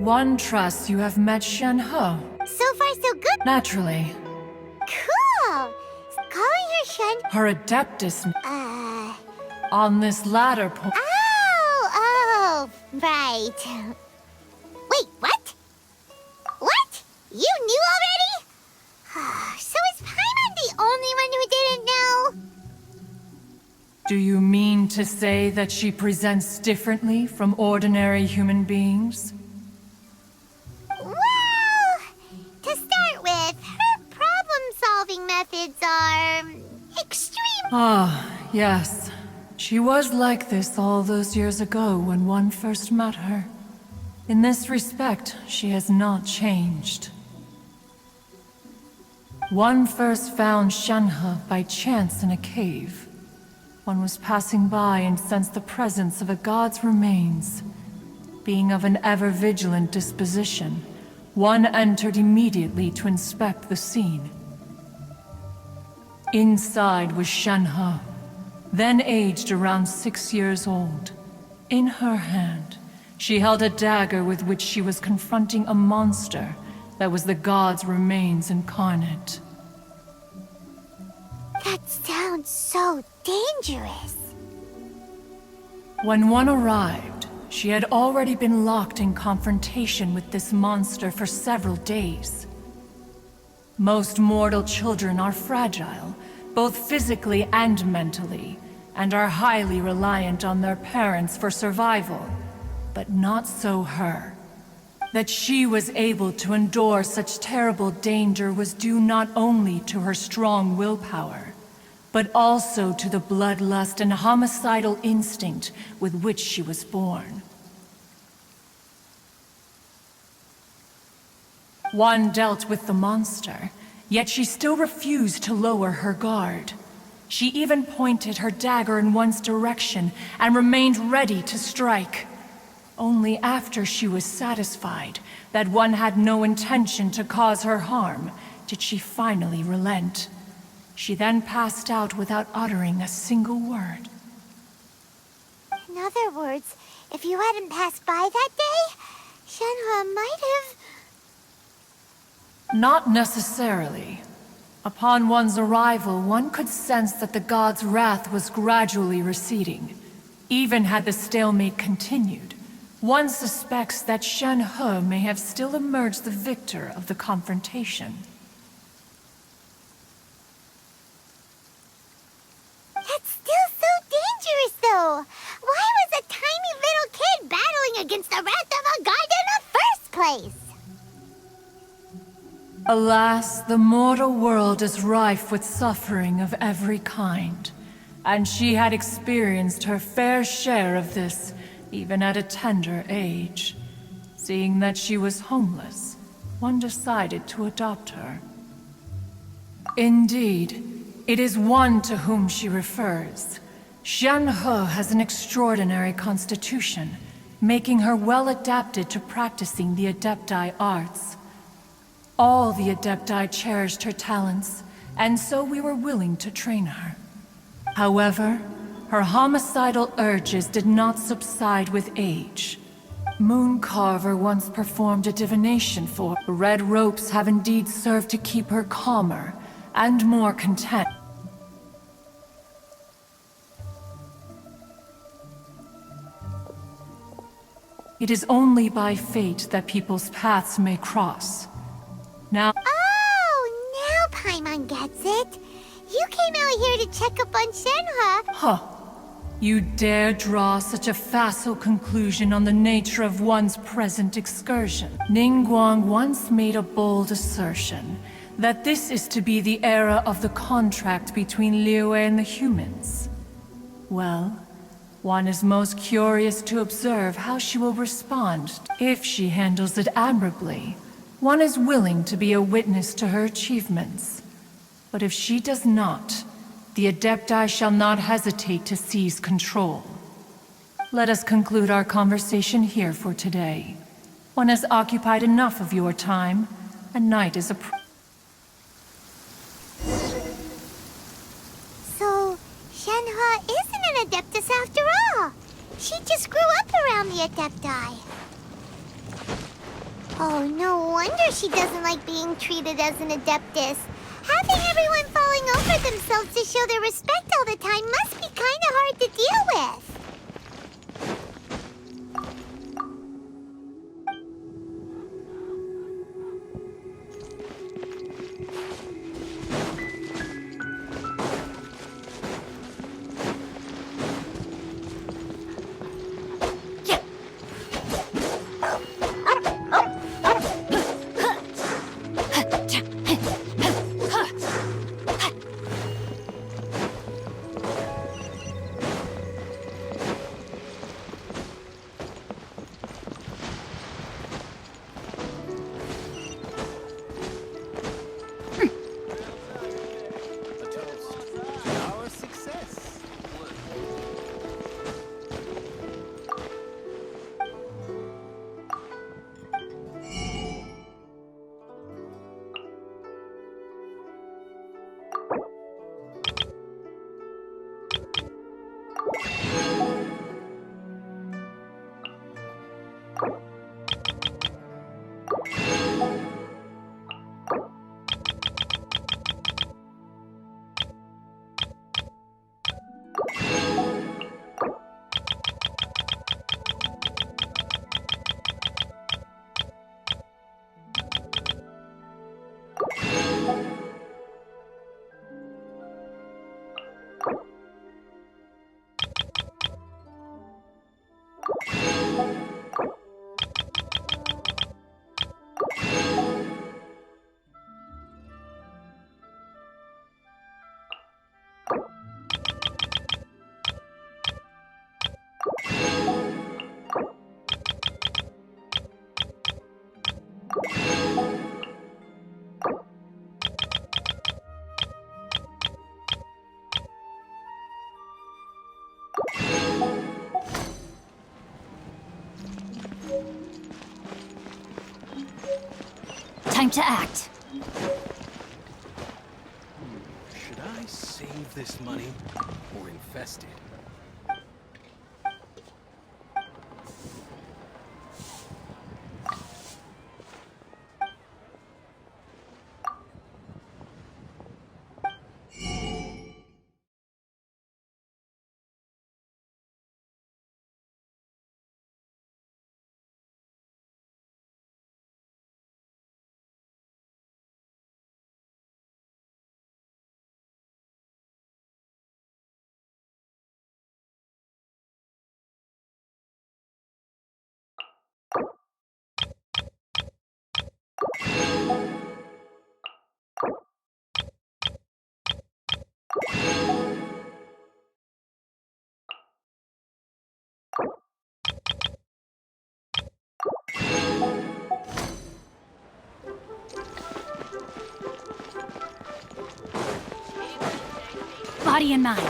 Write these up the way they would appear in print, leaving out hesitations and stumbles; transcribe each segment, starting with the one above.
One trusts you have met Shenhe. So far, so good. Naturally. Cool. Calling her Shen. Her Adeptus Uh. on this latter point. Oh, right. Wait, what? What? You knew already? So is Paimon the only one who didn't know? Do you mean to say that she presents differently from ordinary human beings? Well, to start with, her problem-solving methods are extreme. Ah, yes. She was like this all those years ago when one first met her. In this respect, she has not changed. One first found Shenhe by chance in a cave. One was passing by and sensed the presence of a god's remains. Being of an ever-vigilant disposition, one entered immediately to inspect the scene. Inside was Shenhe, then aged around 6 years old. In her hand, she held a dagger with which she was confronting a monster that was the god's remains incarnate. That sounds so dangerous. When one arrived, she had already been locked in confrontation with this monster for several days. Most mortal children are fragile, both physically and mentally, and are highly reliant on their parents for survival. But not so her. That she was able to endure such terrible danger was due not only to her strong willpower, but also to the bloodlust and homicidal instinct with which she was born. One dealt with the monster, yet she still refused to lower her guard. She even pointed her dagger in one's direction and remained ready to strike. Only after she was satisfied that one had no intention to cause her harm did she finally relent. She then passed out without uttering a single word. In other words, if you hadn't passed by that day, Shenhe might have... Not necessarily. Upon one's arrival, one could sense that the god's wrath was gradually receding. Even had the stalemate continued, one suspects that Shenhe may have still emerged the victor of the confrontation. That's still so dangerous, though. Why was a tiny little kid battling against the wrath of a god in the first place? Alas, the mortal world is rife with suffering of every kind, and she had experienced her fair share of this, even at a tender age. Seeing that she was homeless, one decided to adopt her. Indeed, it is one to whom she refers. Shenhe has an extraordinary constitution, making her well adapted to practicing the Adepti arts. All the Adepti cherished her talents, and so we were willing to train her. However, her homicidal urges did not subside with age. Mooncarver once performed a divination for her. Red ropes have indeed served to keep her calmer and more content. It is only by fate that people's paths may cross. Now... Oh, now Paimon gets it. You came out here to check up on Shenhe. Huh. You dare draw such a facile conclusion on the nature of one's present excursion. Ningguang once made a bold assertion that this is to be the era of the contract between Liyue and the humans. Well, one is most curious to observe how she will respond. If she handles it admirably, one is willing to be a witness to her achievements. But if she does not, the Adepti shall not hesitate to seize control. Let us conclude our conversation here for today. One has occupied enough of your time, and night is So, Shenhe isn't an Adeptus after all. She just grew up around the Adepti. Oh, no wonder she doesn't like being treated as an adeptus. Having everyone falling over themselves to show their respect all the time must be kind of hard to deal with. Our success. Time to act. Should I save this money or invest it? Body and mind.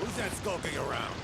Who's that skulking around?